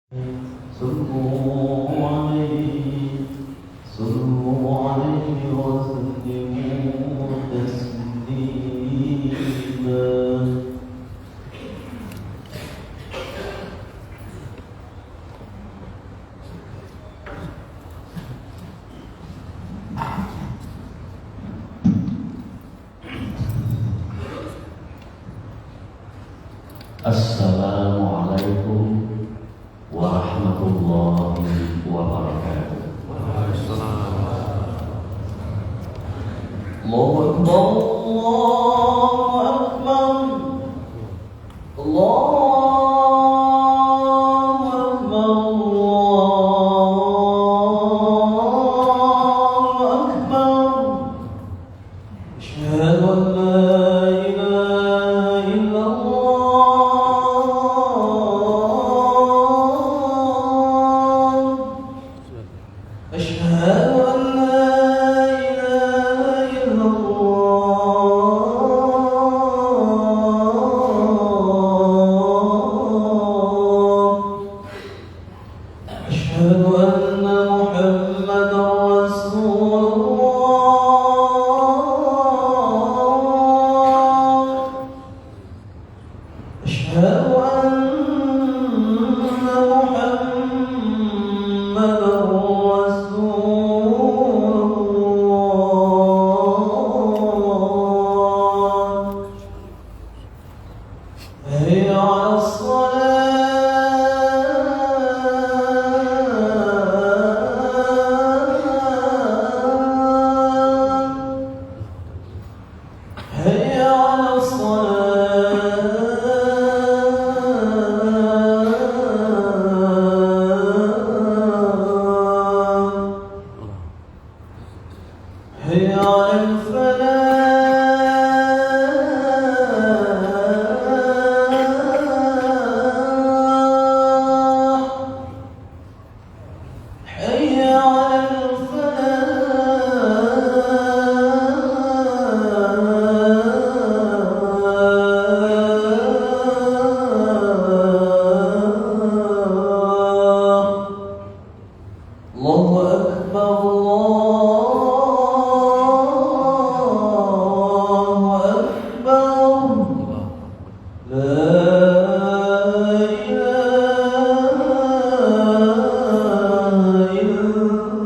صلوا عليه صلوا عليه وسلموا تسليما. Assalamualaikum warahmatullahi wabarakatuh. Allahu Akbar, Allahu Akbar, Allahu Akbar, Allahu Akbar. Asyhadu an la ilaha illallah. Asyhadu an la ilaha illallah. Asyhadu anna Muhammadar Rasulullah. Asyhadu anna Muhammadar Rasulullah. Hayya 'alas salat. Hayya 'alas salat. Hayya 'alal falah. Hayya 'alal falah. Allahu Akbar, Allahu Akbar. La ilaha illallah.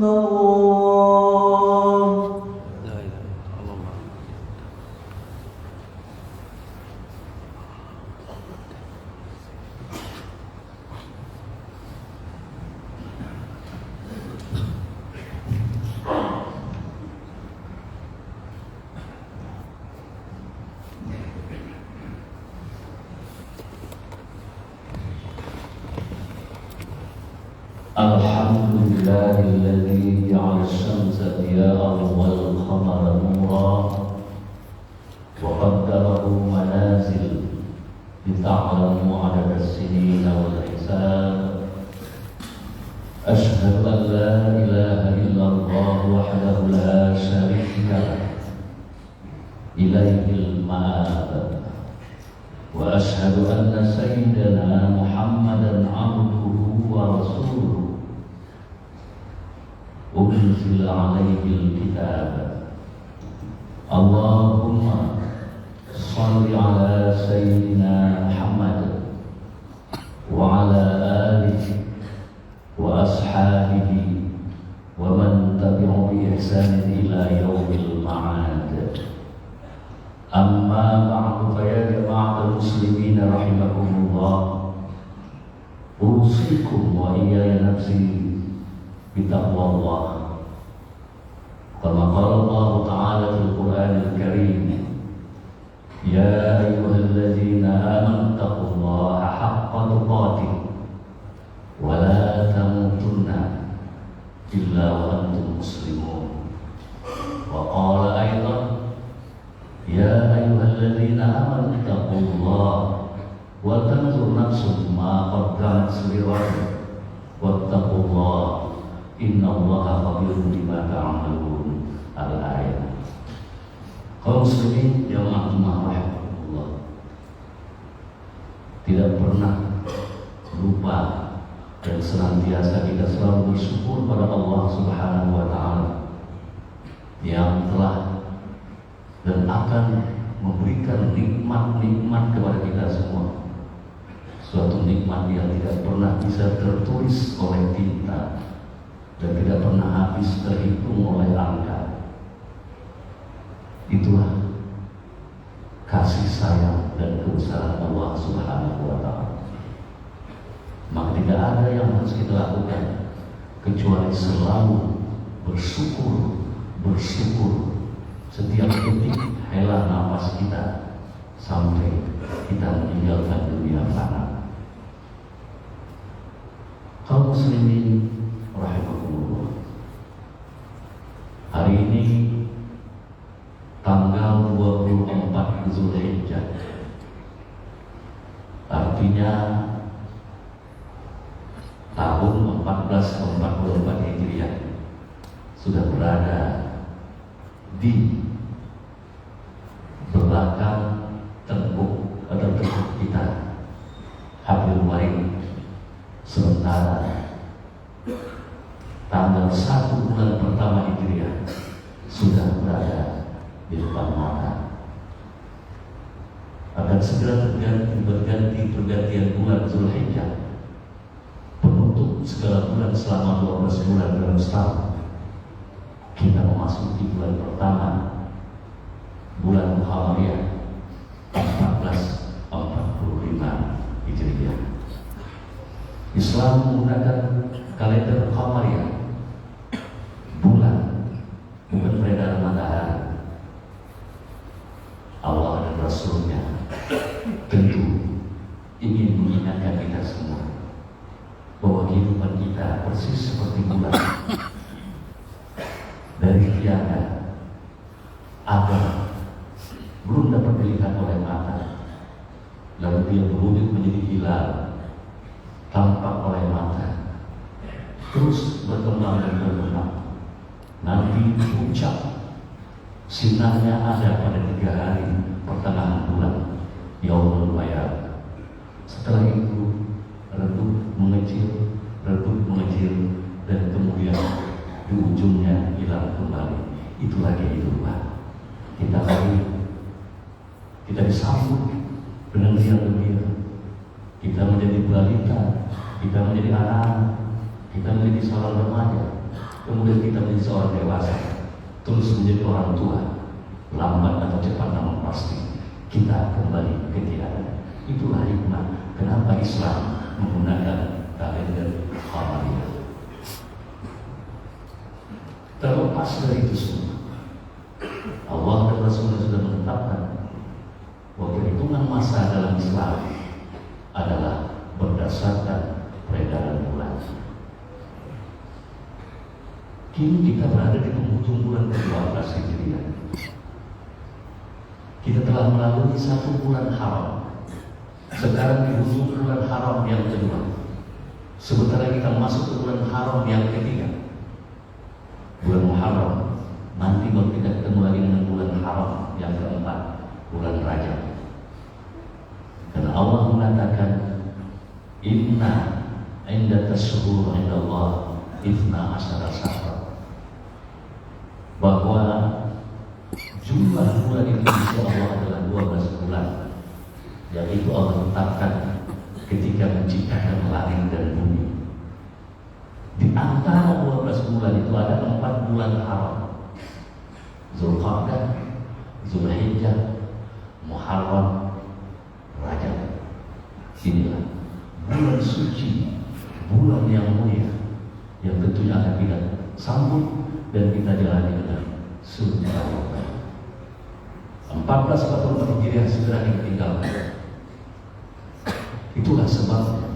Alhamdulillahilladzi ja'ala asy-syamsa diya'an wal qamara nuran wa qaddarahu manazil lita'lamu 'adada as-sinina wal hisab. Asyhadu an la ilaha illallah wahdahu la syarika lah, ilaihil ma'ab. Wa asyhadu anna sayyidana Muhammadan 'abduhu wa rasuluhu unzila 'alaihil kitab. Allahumma shalli 'ala sayyidina Muhammad wa 'ala alihi wa ashabihi wa man tabi'ahum bi ihsan ila yaumil ma'ad. Amma ba'du, fa ya jama'atal muslimin rahimakumullah. Usikum wa iyaya nafsi bitaqwallah. Kama qala Allah Ta'ala fil Qur'anil Karim, ya ayyuhalladzina amanu taqullaha haqqa tuqatih wa la tamutunna illa wa antum muslimun. Wa qala aidan, ya ayyuhalladzina amanu taqullaha wa tanzur nafsun ma qaddamat lighad wattaqullaha innallaha khabirun bima ta'malun. Al-ayat. Kaum muslimin jamaah rahimahullah, tidak pernah lupa dan senantiasa kita selalu bersyukur pada Allah Subhanahu wa Ta'ala yang telah dan akan memberikan nikmat-nikmat kepada kita semua. Suatu nikmat yang tidak pernah bisa tertulis oleh tinta dan tidak pernah habis terhitung oleh angka. Itulah kasih sayang dan kebesaran Allah Subhanahu wa Ta'ala. Maka tidak ada yang harus kita lakukan kecuali selalu bersyukur setiap detik hela nafas kita sampai kita meninggalkan dunia fana. Kaum muslimin rahimakumullah, hari ini tanggal 24 Zulhijjah, artinya tahun 1444 Hijriah sudah berada di belakang tembok atau tembok kita, Hablul Warid. Sementara tanggal 1 bulan pertama Hijriah sudah berada di depan mata. Akan segera berganti pergantian bulan Zulhijjah, penutup segala bulan selama 12 bulan dalam setahun. Kita memasuki bulan pertama, bulan Muharram 1445 Hijriah. Islam menggunakan kalender Qamariyah, bulan, bukan peredaran matahari. Allah dan Rasulnya tentu ingin mengingatkan kita semua bahwa kehidupan kita persis seperti bulan, dari tiada ada belum dapat dilihat oleh mata, lalu dia berwujud menjadi hilal, tampak oleh mata, terus berkembang dan berkembang. Nanti puncak sinarnya ada pada 3 hari pertengahan bulan Yaumul Bayar. Setelah itu redup mengecil, dan kemudian di ujungnya hilang kembali. Itulah kehidupan. Kita lahir, kita disambut dengan riang gembira, kita menjadi balita, kita menjadi anak, kita menjadi seorang remaja, kemudian kita menjadi seorang dewasa, terus menjadi orang tua. Lambat atau cepat namun pasti kita kembali ke tiada. Itulah hikmah kenapa Islam menggunakan kalender Qamariyah. Terlepas dari itu semua, Allah dan Rasulullah sudah menetapkan bahwa perhitungan masa dalam Islam adalah berdasarkan peredaran bulan. Kini kita berada di penghujung bulan ke-12 Hijriah. Kita telah melalui 1 bulan haram. Sekarang di ujung bulan haram yang kedua. Sementara kita masuk ke bulan haram yang ketiga, bulan Muharram. Nanti baru kita ketemu lagi dengan bulan haram yang keempat, bulan Rajab. Dan Allah mengatakan, Inna inda tashhur inda Allah Ifna asyara syahra, bahwa jumlah bulan itu di sisi Allah adalah 12 bulan, yaitu Allah tetapkan ketika menciptakan langit dan bumi. Di antara 12 bulan itu ada 4 bulan haram: Zulqa'dah, Zulhijjah, Muharram, Rajab. Inilah bulan suci, bulan yang mulia, yang tentunya akan kita sambut dan kita jalani dengan sungguh-sungguh. 1444 Hijriah segera kita tinggalkan. Itulah sebabnya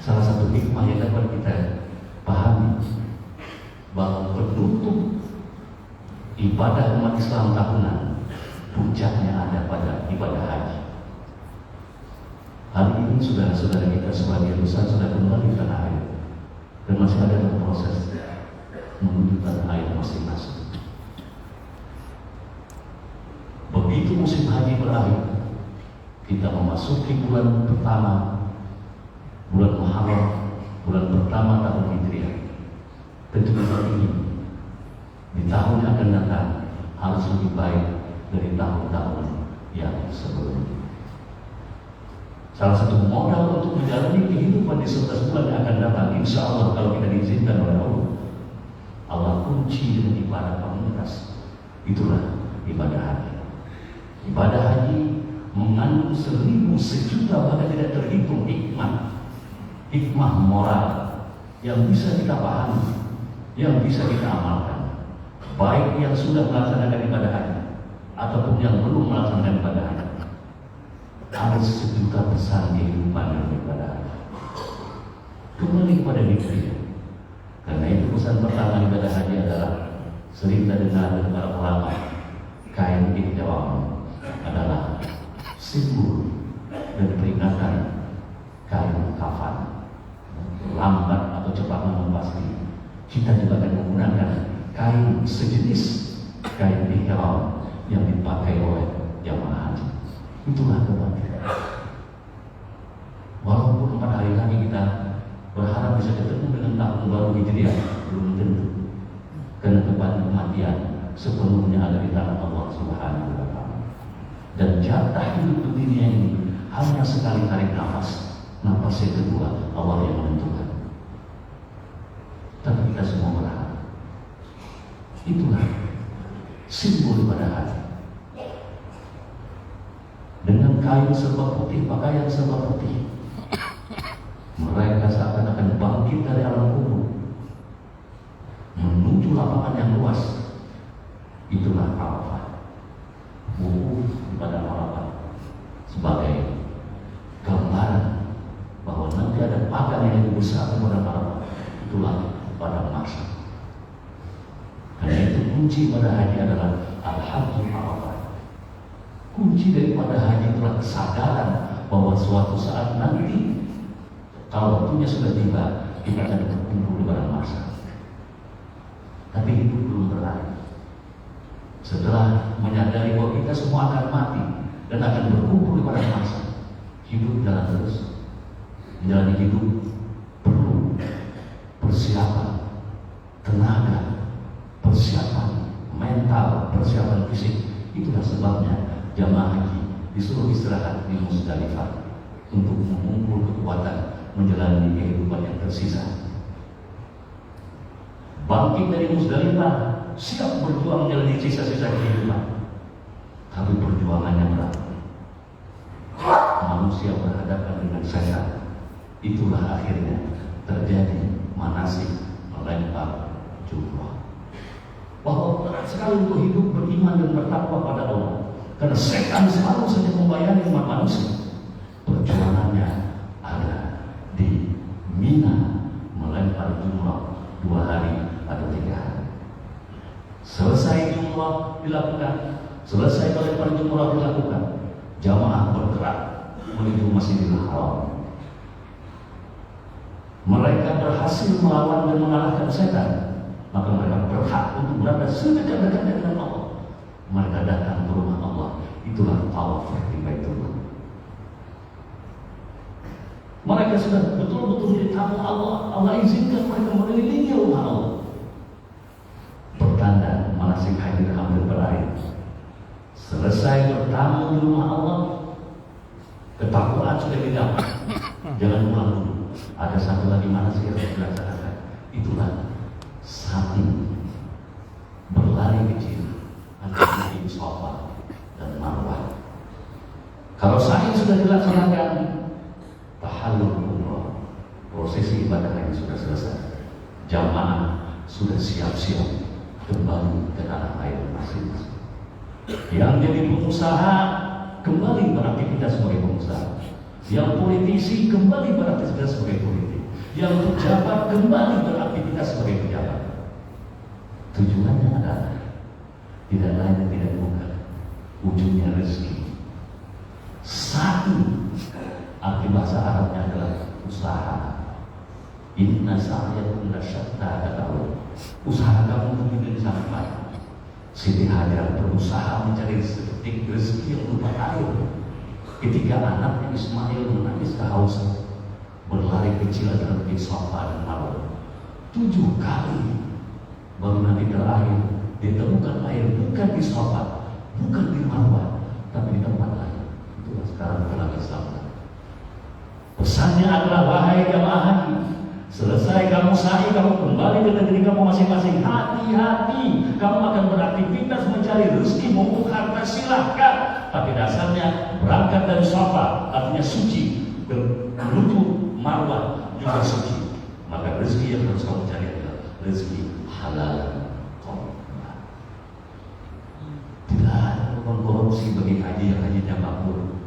salah satu hikmah yang dapat kita pahami bahwa penutup ibadah umat Islam tahunan puncaknya ada pada ibadah haji. Hari ini saudara-saudara kita sebagai usaha sudah kembali ke tanah air dan masih ada dalam proses menuju tanah air masing-masing. Begitu musim haji berakhir, kita memasuki bulan pertama, bulan Muharram, bulan Tentu kita ingin di tahun yang akan datang harus lebih baik dari tahun-tahun yang sebelumnya. Salah satu modal untuk menjalani kehidupan di 11 bulan yang akan datang, insya Allah kalau kita diizinkan oleh Allah, Allah kunci dengan ibadah pamungkas. Itulah ibadah haji. Ibadah haji mengandung 1000 sejuta bahkan tidak terhitung hikmah moral yang bisa kita pahami, yang bisa kita amalkan, baik yang sudah melaksanakan ibadah haji ataupun yang belum melaksanakan ibadah haji. Ada 1 juta besar kehidupan dalam ibadah haji. Kembali kepada diri. Karena itu pesan pertama ibadah haji adalah sering kita dengar dari para ulama, kain ihram adalah simbol dan peringatan kain kafan. Lambat atau cepat memang pasti kita juga akan menggunakan kain sejenis kain ihram yang dipakai oleh jamaah haji. Itulah kebaikan. Walaupun 4 hari lagi kita berharap bisa ketemu dengan tahun baru Hijriah, belum tentu. Karena kematian sepenuhnya ada di tangan Allah Subhanahu wa Ta'ala. Dan jatah hidup dunia ini hanya sekali tarik nafas. Nafas yang kedua Allah yang menentukan. Tapi kita semua berharap. Itulah simbol ibadah haji. Dengan kain serba putih, pakaian serba putih, mereka seakan-akan bangkit dari alam kubur menuju lapangan yang luas. Itulah Arafah. Wukuf di padang Arafah sebagai gambaran bahwa nanti ada padang yang lebih besar di padang Arafah. Itulah padang mahsyar. Karena itu kunci pada haji adalah Al-Hajju Arafah. Kunci daripada haji itulah kesadaran bahwa suatu saat nanti kalau waktunya sudah tiba, kita akan berkumpul di padang mahsyar. Tapi hidup belum berakhir. Setelah menyadari bahwa kita semua akan mati dan akan berkumpul di padang mahsyar, hidup jalan terus. Menjalani hidup perlu persiapan tenaga, persiapan mental, persiapan fisik. Itulah sebabnya jamaah haji disuruh istirahat di Musdalifah untuk mengumpul kekuatan menjalani kehidupan yang tersisa. Bangkit dari Musdalifah, siap berjuang menjalani sisa-sisa kehidupan. Tapi perjuangannya berat. Manusia berhadapan dengan setan. Itulah akhirnya terjadi manasik melempar jumrah. Bahwa berat sekali untuk hidup beriman dan bertakwa pada Allah. Karena setan selalu saja membayani umat manusia. Perjuangannya ada di Mina melempar jumrah 2 hari atau 3 hari. Selesai jumrah dilakukan, selesai melempar jumrah dilakukan, jamaah bergerak menuju Masjidil Haram. Mereka berhasil melawan dan mengalahkan setan, maka mereka berhak untuk berada sedekat-dekatnya dengan Allah. Mereka datang ke rumah Allah. Itulah tawaf di Baitullah. Mereka sudah betul-betul ditamu Allah. Allah izinkan mereka mengelilingi rumah Allah. Pertanda manasik haji hampir berakhir. Selesai bertamu di rumah Allah, ketakwaan sudah didapat. Jangan pulang dulu. Ada satu lagi manasik yang harus dilaksanakan. Itulah sa'i, berlari kecil antara Safa dan Marwah. Kalau sa'i sudah dilaksanakan, tahallul umrah, prosesi ibadah haji sudah selesai. Jamaah sudah siap-siap kembali ke tanah air masing-masing. Yang jadi pengusaha kembali beraktivitas sebagai pengusaha. Yang politisi kembali beraktivitas sebagai politik. Yang pejabat kembali beraktivitas sebagai pejabat. Tujuannya adalah tidak lain dan tidak bukan, wujudnya rezeki. Satu, arti bahasa Arabnya adalah usaha. Inna sa'yakum lasyatta, kata Allah. Usaha kamu mungkin sangat baik. Siti Hajar berusaha mencari sedetik rezeki yang berupa air. Ketika anaknya Ismail menangis kehausan, berlari kecil antara Safa dan Marwah. 7 kali baru nanti terakhir ditemukan air bukan di Safa, bukan di Marwah, tapi di tempat lain. Itulah sekarang pulang Islam. Pesannya adalah, wahai jamaah haji, selesai kamu sa'i, kamu kembali ke negeri kamu masing-masing. Hati-hati, kamu akan beraktivitas mencari rezeki, maupun harta, silahkan. Tapi dasarnya berangkat dari Safa artinya suci, menuju Marwah juga suci. Maka rezeki yang harus kamu cari adalah rezeki halal. Tidak ada korupsi bagi haji yang hajinya makbul.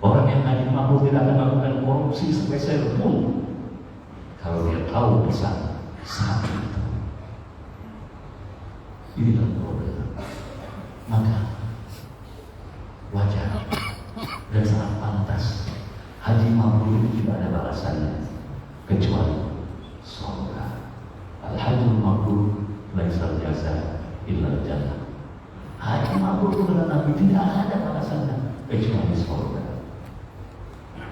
Orang yang haji makbul tidak akan melakukan korupsi sepeser pun kalau dia tahu pesan saat itu. Inilah problem. Maka wajar dan sangat pantas haji mabrur itu tidak ada balasannya kecuali surga. Al-hajjul mabrur laisa jasa illa jannah. Haji mabrur itu kata Nabi tidak ada balasannya kecuali surga.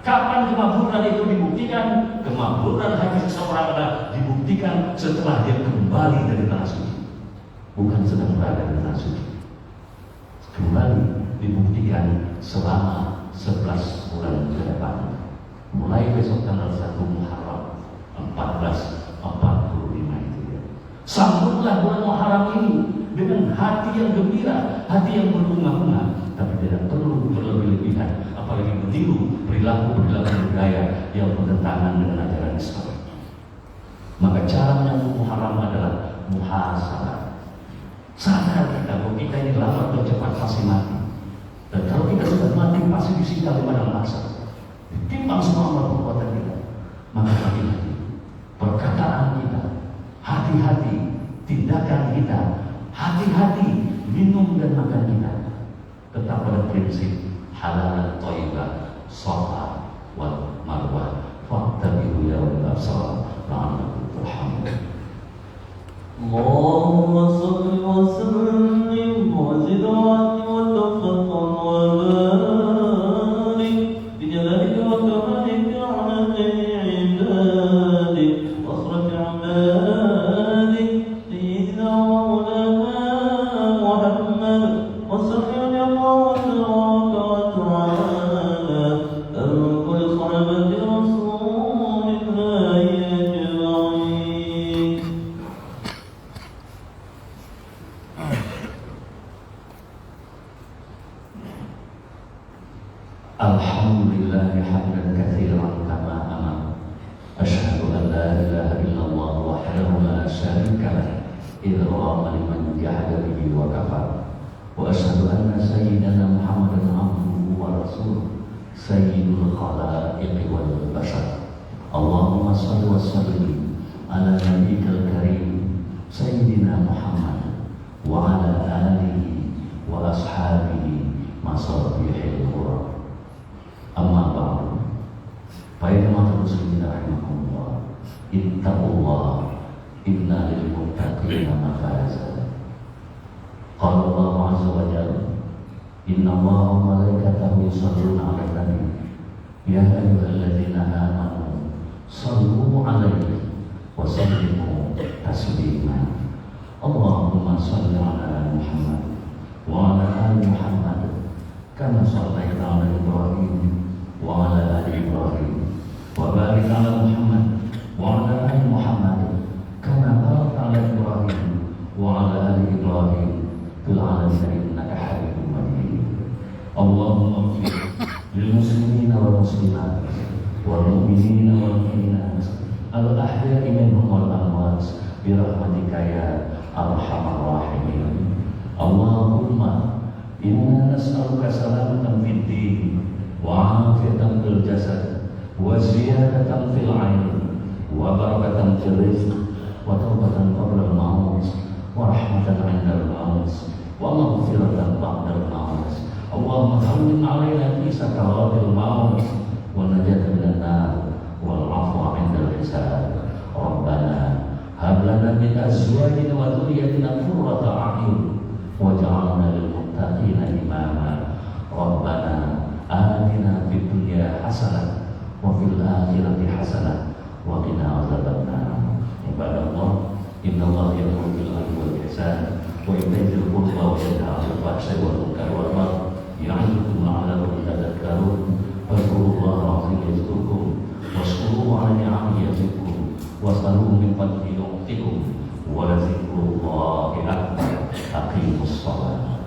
Kapan kemakburan itu dibuktikan? Kemakburan haji seseorang adalah dibuktikan setelah dia kembali dari tanah suci, bukan sedang berada di tanah suci. Kembali dibuktikan selama 11 bulan ke depan, mulai besok tanggal 1 Muharram 1445 itu ya. Sambutlah bulan Muharram ini dengan hati yang gembira, hati yang berbunga-bunga, tapi tidak perlu berlebih-lebihan, apalagi meniru perilaku budaya yang bertentangan dengan ajaran Islam. Maka cara menyambut Muharram adalah muhasabah. Sadar kita bahwa kita ini lambat dan cepat pasti mati. Dan kalau kita sudah mati pasti disita di padang mahsyar. Ditimbang semua amal perbuatan kita. Maka hati-hati perkataan kita, hati-hati tindakan kita, hati-hati minum dan makan kita. Tetap pada prinsip halal thayyibah, Safa wal Marwah. Fattabi'u ya ulil absar la'allakum turhamun. Allahumma salli wa sallim wa zid wa tafaddal wa barik bi jalalika wa kamalika ala jami'i ibadik wa asrati ibadik sayyidina wa maulana Muhammad wa sallallahu alaihi wa ta'ala an kulli sahabati rasulillahi ajma'in. Alhamdulillah hamdan katsiran kama amara. Asyhadu an la ilaha illallah wahdahu la syarika lah idra'an liman jahada bihi wa kafar. Wa asyhadu anna sayyidana Muhammadan abduhu wa rasuluh sayyidul khalaiqi wal bashar. Allahumma shalli wa sallim ala nabiyyikal karim sayyidina Muhammad wa ala alihi wa ashabihi masabihil qur'an. Amma ba'du. Baik teman-teman muslimin rahimakumullah, ittaqullah inna lil muttaqina mafaza. Qala Allah azza wa jalla, inna Allaha wa malaikatahu yusholluna 'alan nabi ya ayyuhalladzina amanu shallu 'alaihi wa sallimu taslima. Allahumma shalli 'ala Muhammad wa 'ala ali Muhammad kama shallaita 'ala Ibrahim wa 'ala ali Ibrahim wa barik 'ala Muhammad wa 'ala ali Muhammad kama barakta 'ala Ibrahim wa 'ala ali Ibrahim fil 'alamin innaka Hamidum Majid. Allahumma ighfir lil muslimina wal muslimat wal mu'minina wal mu'minat al ahya'i minhum wal amwat bi rahmatika ya arhamar rahimin. Allahumma inna nas'aluka salamatan fid din wa afiyatan fil jasad wa ziyadatan fil 'ilm wa barakatan fil rizq wa taubatan qabla al-maut wa rahmatan 'inda al-maut wa maghfiratan ba'da al-maut. Allahumma hawwin 'alaina fi sakaratil maut wa najatan minan nar wal 'afwa 'inda al-hisab. Rabbana hab lana min azwajina wa dhurriyyatina qurrata a'yun waj'alna lil muttaqina imama. Rabbana atina fid dunya hasanah wa fil akhirati hasanah wa qina adzabannar. Ibadallah Innallaha ya'muru bil 'adli wal ihsan wa ita'i dzil qurba wa yanha 'anil fahsya'i wal munkari wal baghi ya'idukum la'allakum tadhakkarun. Fadhkurullaha 'azima yazkurkum washkuruhu 'ala ni'amihi yazidkum was'aluhu min fadlihi yu'tikum wa la dzikrullahi akbar. Aqimus shalah.